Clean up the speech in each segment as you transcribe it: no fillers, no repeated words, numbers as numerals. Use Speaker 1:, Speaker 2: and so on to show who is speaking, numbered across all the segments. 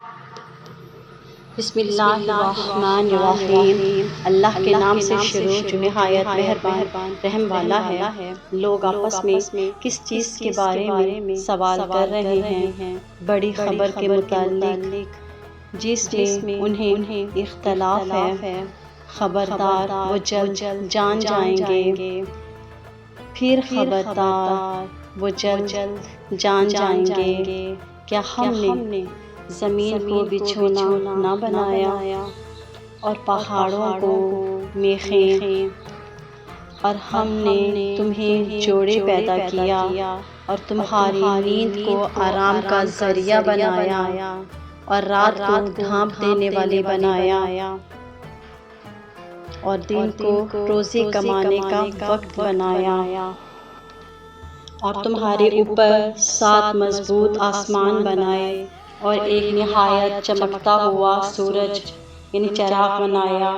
Speaker 1: بسم اللہ الرحمن الرحیم۔ اللہ کے نام سے شروع جو نہایت مہربان رحم والا ہے۔ لوگ آپس میں کس چیز کے بارے میں سوال کر رہے ہیں؟ بڑی خبر کے متعلق جس میں انہیں اختلاف ہے۔ خبردار وہ جلد جان جائیں گے، پھر خبردار وہ جلد جان جائیں گے۔ کیا ہم نے زمین کو بچھونا نہ بنایا اور پہاڑوں کو میخیں، اور ہم نے تمہیں جوڑے پیدا کیا اور تمہاری نیند کو آرام کا ذریعہ بنایا اور رات کو ڈھانپ دینے والی بنایا اور دن کو روزی کمانے کا وقت بنایا، اور تمہارے اوپر 7 مضبوط آسمان بنائے اور ایک نہایت چمکتا ہوا سورج یعنی چراغ بنایا،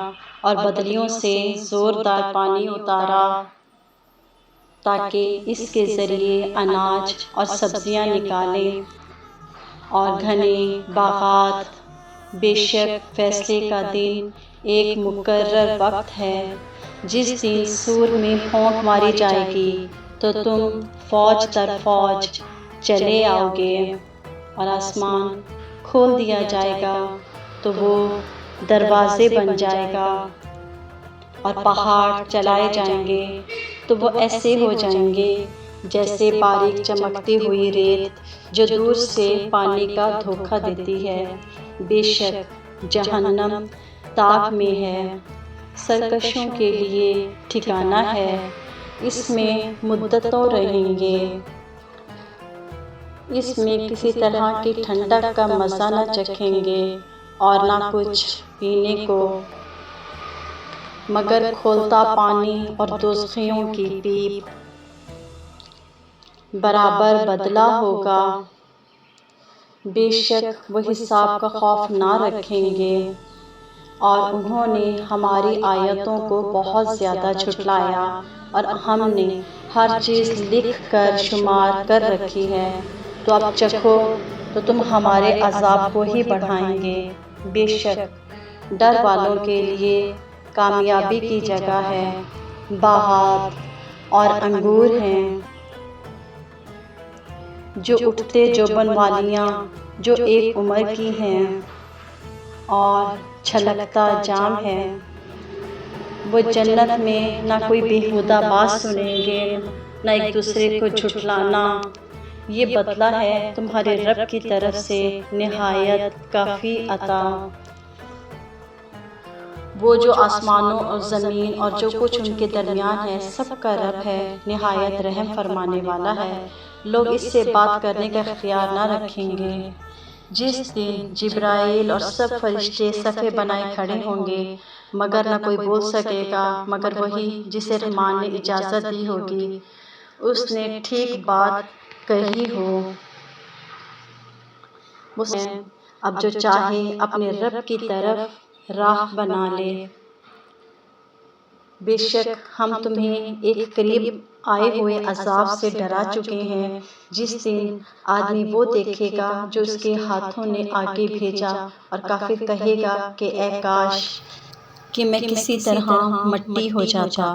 Speaker 1: اور بدریوں سے زوردار پانی اتارا تاکہ اس کے ذریعے اناج اور سبزیاں نکالیں اور گھنے باغات۔ بے شک فیصلے کا دن ایک مقرر وقت ہے، جس دن سور میں پھونک ماری جائے گی تو تم فوج در فوج چلے آؤ گے، اور آسمان کھول دیا جائے گا تو وہ دروازے بن جائے گا، اور پہاڑ چلائے جائیں گے تو وہ ایسے ہو جائیں گے جیسے باریک چمکتی ہوئی ریت جو دور سے پانی کا دھوکہ دیتی ہے۔ بے شک جہنم تاک میں ہے، سرکشوں کے لیے ٹھکانہ ہے، اس میں مدتوں رہیں گے، اس میں کسی طرح کی ٹھنڈک کا مزہ نہ چکھیں گے اور نہ کچھ پینے کو مگر کھولتا پانی اور دوزخیوں کی پیپ۔ برابر بدلہ ہوگا، بے شک وہ حساب کا خوف نہ رکھیں گے، اور انہوں نے ہماری آیتوں کو بہت زیادہ جھٹلایا، اور ہم نے ہر چیز لکھ کر شمار کر رکھی ہے، تو اب چکھو تو تم ہمارے عذاب کو ہی بڑھائیں گے۔ بے شک ڈر والوں کے لیے کامیابی کی جگہ ہے، باغات اور انگور ہیں جو اٹھتے جوبن والیاں جو ایک عمر کی ہیں، اور چھلکتا جام ہے۔ وہ جنت میں نہ کوئی بیہودہ بات سنیں گے، نہ ایک دوسرے کو جھٹلانا۔ یہ بدلہ ہے تمہارے رب کی طرف سے نہایت کافی عطا۔ وہ جو آسمانوں اور زمین اور جو کچھ ان کے درمیان ہے سب کا رب ہے، نہایت رحم فرمانے والا ہے۔ لوگ اس سے بات کرنے کا اختیار نہ رکھیں گے جس دن جبرائیل اور سب فرشتے صفیں بنائے کھڑے ہوں گے، مگر نہ کوئی بول سکے گا مگر وہی جسے رحمان نے اجازت دی ہوگی، اس نے ٹھیک بات کہی ہو۔ اب جو چاہے اپنے رب کی طرف راہ بنا لے۔ بے شک ہم تمہیں ایک قریب آئے ہوئے عذاب سے ڈرا چکے ہیں، جس دن آدمی وہ دیکھے گا جو اس کے ہاتھوں نے آگے بھیجا، اور کافر کہے گا کہ اے کاش کہ میں کسی طرح مٹی ہو جاتا۔